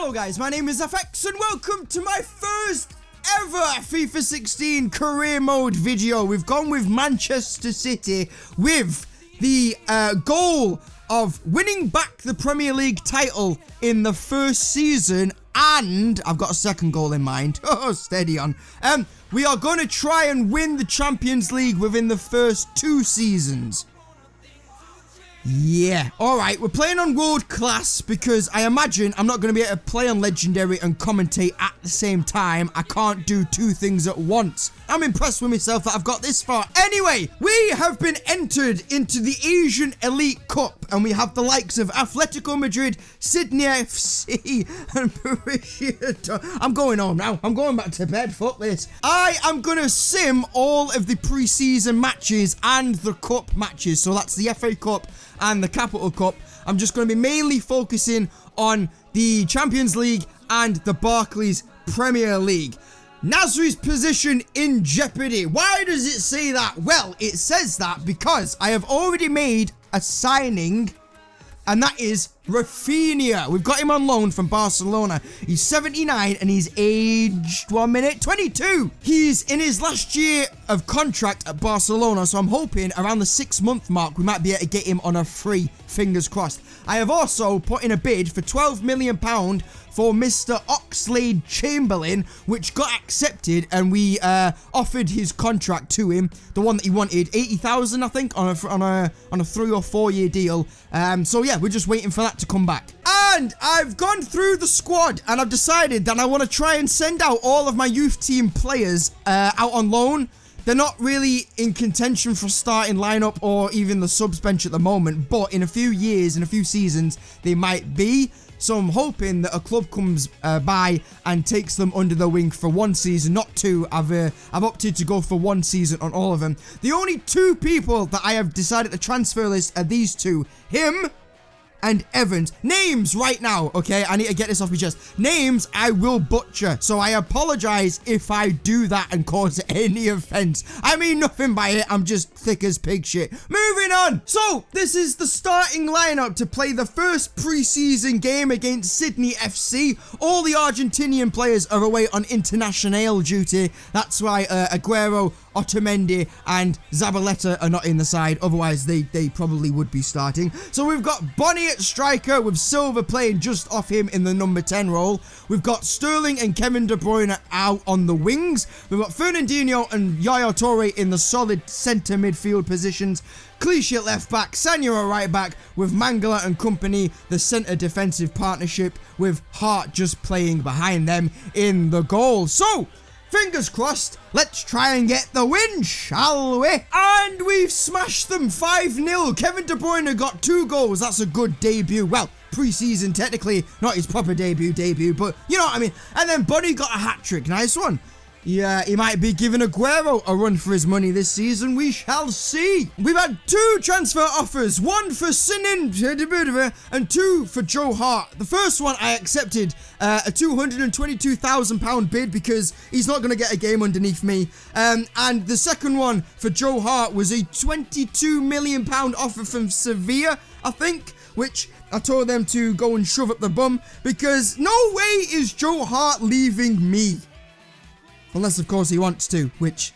Hello guys, my name is FX and welcome to my first ever FIFA 16 career mode video. We've gone with Manchester City with the goal of winning back the Premier League title in the first season, and I've got a second goal in mind. Oh, steady on. We are going to try and win the Champions League within the first 2 seasons. Yeah, alright, we're playing on world class because I imagine I'm not going to be able to play on legendary and commentate at the same time. I can't do 2 things at once. I'm impressed with myself that I've got this far. Anyway, we have been entered into the Asian Elite Cup and we have the likes of Atletico Madrid, Sydney FC and Borussia. I'm going home now. I'm going back to bed. Fuck this. I am going to sim all of the pre-season matches and the cup matches. So that's the FA Cup and the Capital Cup. I'm just going to be mainly focusing on the Champions League and the Barclays Premier League. Nasri's position in jeopardy. Why does it say that? Well, it says that because I have already made a signing, and that is Rafinha. We've got him on loan from Barcelona. He's 79 and he's aged 22. He's in his last year of contract at Barcelona, so I'm hoping around the 6-month mark we might be able to get him on a free. Fingers crossed. I have also put in a bid for £12 million for Mr. Oxlade-Chamberlain, which got accepted, and we offered his contract to him, the one that he wanted, 80,000 I think, on a 3 or 4 year deal. So yeah, we're just waiting for that to come back. And I've gone through the squad and I've decided that I want to try and send out all of my youth team players out on loan. They're not really in contention for starting lineup or even the subs bench at the moment, but in a few years, in a few seasons, they might be. So I'm hoping that a club comes by and takes them under their wing for 1 season, not 2. I've opted to go for 1 season on all of them. The only 2 people that I have decided to transfer list are these 2. Him and Evans. Names right now, okay? I need to get this off my chest. Names I will butcher, so I apologize if I do that and cause any offense. I mean nothing by it, I'm just thick as pig shit. Moving on! So, this is the starting lineup to play the first pre-season game against Sydney FC. All the Argentinian players are away on international duty. That's why Aguero, Otamendi and Zabaleta are not in the side, otherwise they probably would be starting. So we've got Bonnie at striker with Silva playing just off him in the number 10 role. We've got Sterling and Kevin De Bruyne out on the wings. We've got Fernandinho and Yaya Toure in the solid centre midfield positions. Clichy at left back, Sanyo at right back, with Mangala and company, the centre defensive partnership, with Hart just playing behind them in the goal. So, fingers crossed, let's try and get the win, shall we? And we've smashed them 5-0. Kevin De Bruyne got 2 goals. That's a good debut. Well, pre-season technically, not his proper debut, but you know what I mean. And then Bonnie got a hat-trick. Nice one. Yeah, he might be giving Aguero a run for his money this season. We shall see. We've had 2 transfer offers. 1 for Sinin and 2 for Joe Hart. The first one I accepted a £222,000 bid because he's not going to get a game underneath me. And the second one for Joe Hart was a £22 million offer from Sevilla, I think, which I told them to go and shove up the bum because no way is Joe Hart leaving me. Unless, of course, he wants to, which...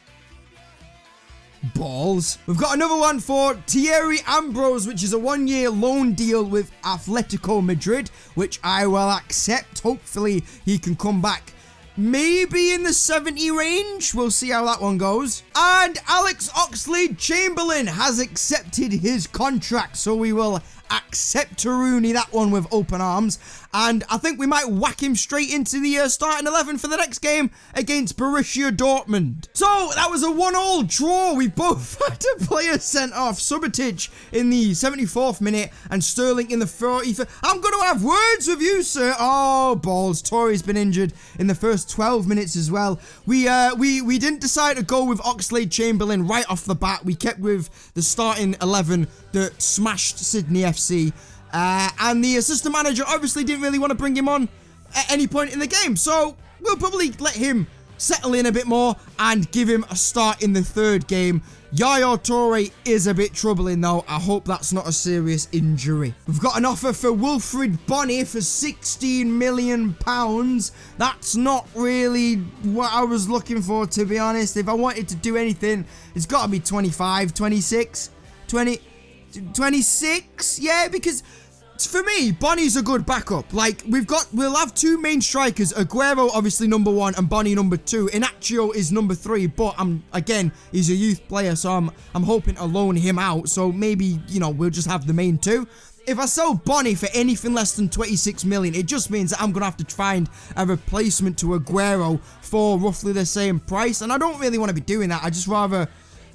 balls. We've got another one for Thierry Ambrose, which is a 1-year loan deal with Atletico Madrid, which I will accept. Hopefully, he can come back maybe in the 70 range. We'll see how that one goes. And Alex Oxlade-Chamberlain has accepted his contract, so we will accept Rooney that one with open arms. And I think we might whack him straight into the starting 11 for the next game against Borussia Dortmund. So that was a 1-1 draw. We both had a player sent off. Subotic in the 74th minute and Sterling in the 40th. I'm going to have words with you, sir. Oh, balls. Tory's been injured in the first 12 minutes as well. We didn't decide to go with Oxlade-Chamberlain right off the bat. We kept with the starting 11 that smashed Sydney FC. And the assistant manager obviously didn't really want to bring him on at any point in the game. So we'll probably let him settle in a bit more and give him a start in the third game. Yaya Toure is a bit troubling though. I hope that's not a serious injury. We've got an offer for Wilfried Bony for £16 million. That's not really what I was looking for, to be honest. If I wanted to do anything, it's got to be 25, 26, 20, 26. Yeah, because for me, Bonnie's a good backup. Like, we'll have two main strikers, Aguero obviously number 1 and Bonnie number 2. Inacio is number 3, but again, he's a youth player, so I'm hoping to loan him out. So maybe, you know, we'll just have the main 2. If I sell Bonnie for anything less than 26 million, it just means that I'm going to have to find a replacement to Aguero for roughly the same price. And I don't really want to be doing that. I just rather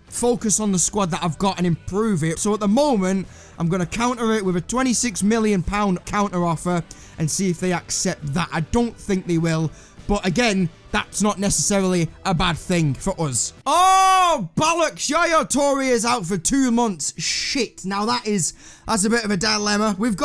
focus on the squad that I've got and improve it. So at the moment, I'm going to counter it with a £26 million counter offer and see if they accept that. I don't think they will, but again, that's not necessarily a bad thing for us. Oh, bollocks! Yaya Toure is out for 2 months. Shit. Now that's a bit of a dilemma. We've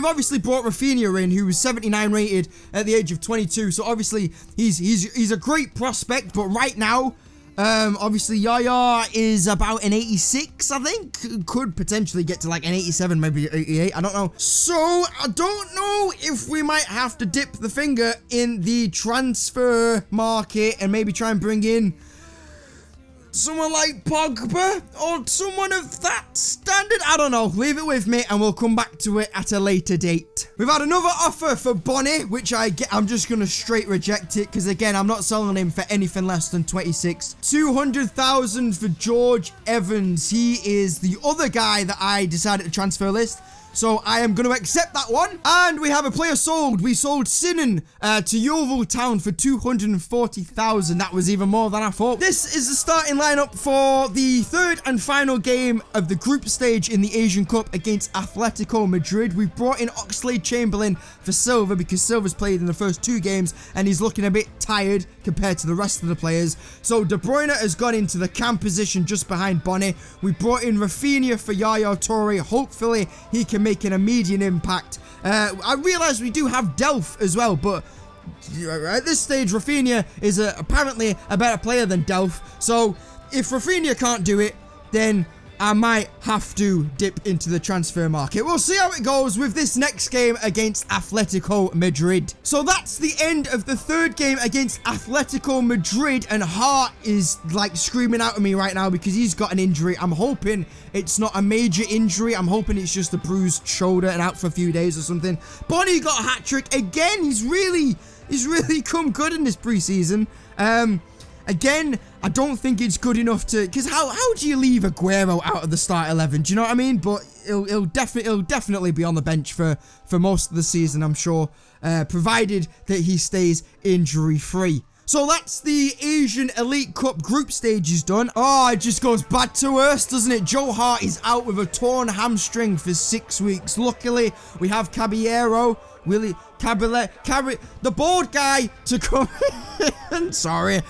obviously brought Rafinha in, who was 79 rated at the age of 22. So obviously he's a great prospect, but right now, obviously Yaya is about an 86, I think. Could potentially get to like an 87, maybe 88, I don't know. So, I don't know if we might have to dip the finger in the transfer market and maybe try and bring in someone like Pogba or someone of that standard. I don't know. Leave it with me and we'll come back to it at a later date. We've had another offer for Bonnie, which I'm just going to straight reject it because, again, I'm not selling him for anything less than 26. 200,000 for George Evans. He is the other guy that I decided to transfer list. So I am going to accept that one. And we have a player sold. We sold Sinan to Yeovil Town for 240,000. That was even more than I thought. This is the starting lineup for the third and final game of the group stage in the Asian Cup against Atletico Madrid. We've brought in Oxlade-Chamberlain for Silva because Silva's played in the first 2 games and he's looking a bit tired compared to the rest of the players. So De Bruyne has gone into the cam position just behind Bonnie. We brought in Rafinha for Yaya Toure. Hopefully he can make an immediate impact. I realise we do have Delph as well, but at this stage Rafinha is apparently a better player than Delph. So if Rafinha can't do it, then I might have to dip into the transfer market. We'll see how it goes with this next game against Atletico Madrid. So that's the end of the third game against Atletico Madrid, and Hart is like screaming out at me right now because he's got an injury. I'm hoping it's not a major injury. I'm hoping it's just a bruised shoulder and out for a few days or something. Bonnie got a hat-trick again. He's really come good in this preseason. Again, I don't think it's good enough to... Because how do you leave Aguero out of the start 11? Do you know what I mean? But he'll definitely be on the bench for most of the season, I'm sure. Provided that he stays injury-free. So that's the Asian Elite Cup group stages done. Oh, it just goes bad to worse, doesn't it? Joe Hart is out with a torn hamstring for 6 weeks. Luckily, we have Caballero, the board guy to come in. Sorry.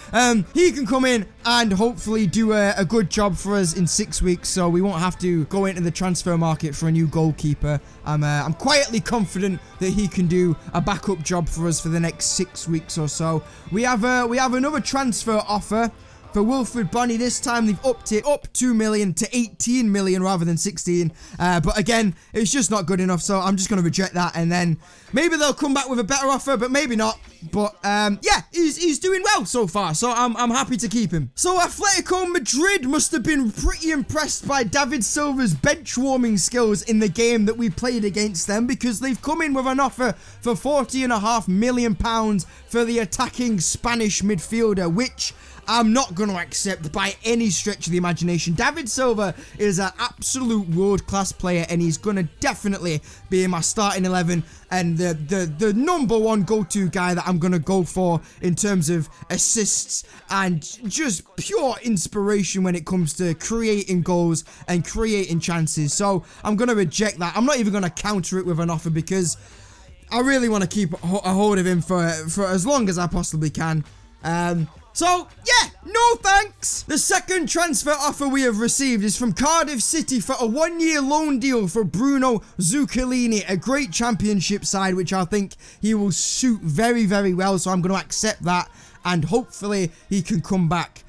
He can come in and hopefully do a good job for us in 6 weeks, so we won't have to go into the transfer market for a new goalkeeper. I'm quietly confident that he can do a backup job for us for the next 6 weeks or so. We have another transfer offer for Wilfried Bony. This time they've upped it up 2 million to 18 million rather than 16. But again, it's just not good enough, so I'm just going to reject that, and then maybe they'll come back with a better offer, but maybe not. But yeah, he's doing well so far, so I'm happy to keep him. So Atletico Madrid must have been pretty impressed by David Silva's bench warming skills in the game that we played against them, because they've come in with an offer for £40.5 million for the attacking Spanish midfielder, which I'm not going to accept by any stretch of the imagination. David Silva is an absolute world-class player, and he's going to definitely be in my starting 11 and the number one go-to guy that I'm going to go for in terms of assists and just pure inspiration when it comes to creating goals and creating chances. So I'm going to reject that. I'm not even going to counter it with an offer because I really want to keep a hold of him for as long as I possibly can. So, yeah, no thanks. The second transfer offer we have received is from Cardiff City for a 1-year loan deal for Bruno Zuccolini, a great championship side, which I think he will suit very, very well. So I'm going to accept that, and hopefully he can come back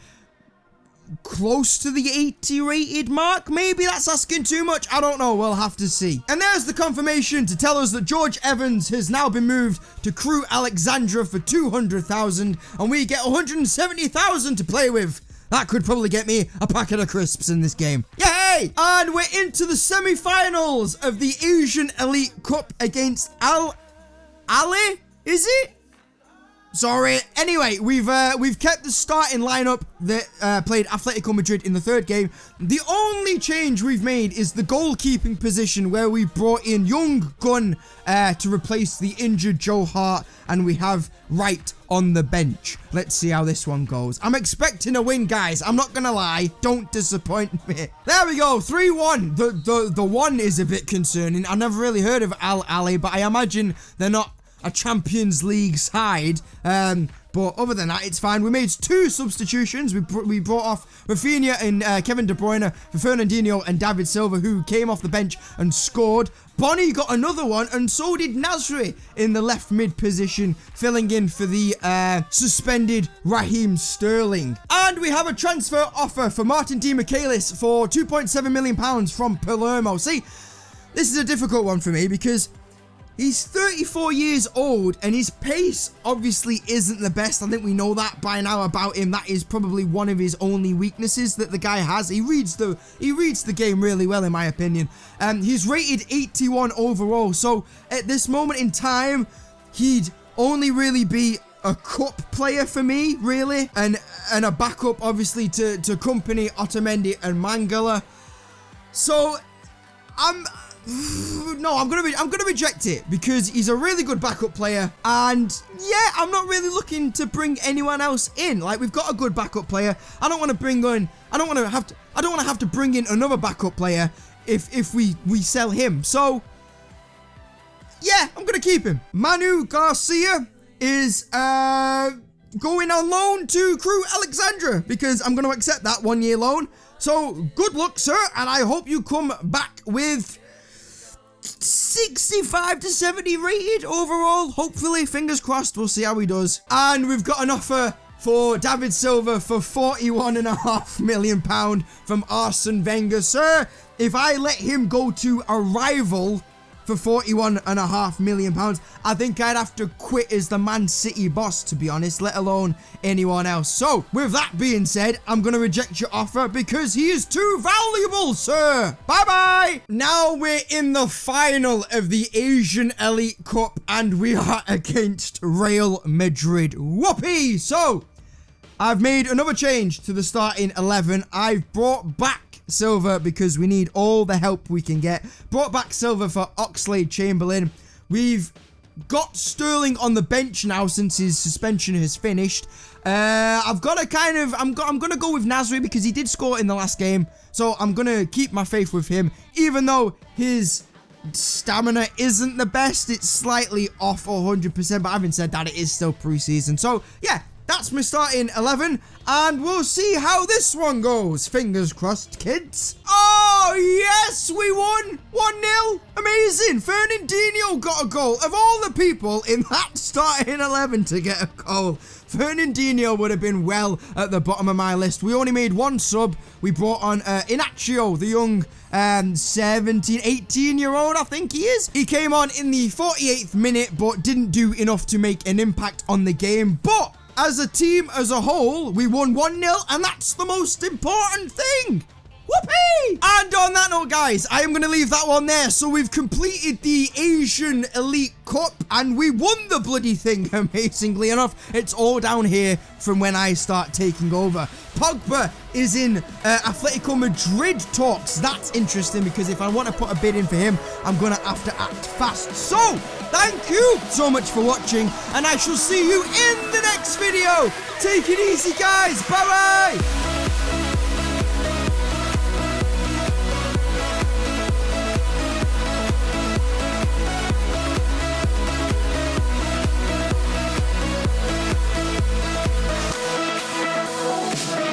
close to the 80 rated mark. Maybe that's asking too much. I don't know. We'll have to see. And there's the confirmation to tell us that George Evans has now been moved to Crew Alexandra for 200,000, and we get 170,000 to play with. That could probably get me a packet of crisps in this game. Yay! And we're into the semi-finals of the Asian Elite Cup against Ali? Is it? Sorry. Anyway, we've kept the starting lineup that played Atletico Madrid in the third game. The only change we've made is the goalkeeping position, where we brought in young Gunn to replace the injured Joe Hart, and we have Wright on the bench. Let's see how this one goes. I'm expecting a win, guys. I'm not gonna lie. Don't disappoint me. There we go. 3-1. The one is a bit concerning. I never really heard of Al Ali, but I imagine they're not a Champions League side, but other than that, it's fine. We made 2 substitutions. We brought off Rafinha and Kevin De Bruyne for Fernandinho and David Silva, who came off the bench and scored. Bonnie got another one, and so did Nasri in the left mid position, filling in for the suspended Raheem Sterling. And we have a transfer offer for Martin Di Michaelis for £2.7 million from Palermo. See, this is a difficult one for me because he's 34 years old, and his pace obviously isn't the best. I think we know that by now about him. That is probably one of his only weaknesses that the guy has. He reads the game really well, in my opinion. He's rated 81 overall, so at this moment in time, he'd only really be a cup player for me, really, and a backup, obviously, to Kompany, Otamendi, and Mangala. So I'm gonna reject it because he's a really good backup player, and yeah, I'm not really looking to bring anyone else in. Like, we've got a good backup player. I don't want to have to bring in another backup player if we sell him. So yeah, I'm gonna keep him. Manu Garcia is going on loan to Crew Alexandra because I'm gonna accept that 1-year loan. So good luck, sir, and I hope you come back with 65 to 70 rated overall. Hopefully, fingers crossed. We'll see how he does. And we've got an offer for David Silva for £41.5 million from Arsene Wenger. Sir, if I let him go to a rival for £41.5 million, I think I'd have to quit as the Man City boss, to be honest, let alone anyone else. So, with that being said, I'm going to reject your offer because he is too valuable, sir. Bye-bye. Now we're in the final of the Asian Elite Cup, and we are against Real Madrid. Whoopee! So, I've made another change to the starting 11. I've brought back Silva because we need all the help we can get. Brought back Silva for Oxlade-Chamberlain. We've got Sterling on the bench now since his suspension has finished. I've got to I'm gonna go with Nasri because he did score in the last game, so I'm gonna keep my faith with him, even though his stamina isn't the best. It's slightly off 100%, but having said that, it is still preseason. So yeah, that's my starting 11, and we'll see how this one goes. Fingers crossed, kids. Oh, yes, we won. 1-0. Amazing. Fernandinho got a goal. Of all the people in that starting 11 to get a goal, Fernandinho would have been well at the bottom of my list. We only made 1 sub. We brought on Inacio, the young 17, 18-year-old, I think he is. He came on in the 48th minute, but didn't do enough to make an impact on the game. But as a team, as a whole, we won 1-0, and that's the most important thing. Whoopee! And on that note, guys, I am going to leave that one there. So we've completed the Asian Elite Cup, and we won the bloody thing, amazingly enough. It's all down here from when I start taking over. Pogba is in Atletico Madrid talks. That's interesting because if I want to put a bid in for him, I'm going to have to act fast. So, thank you so much for watching, and I shall see you in the next video. Take it easy, guys. Bye-bye.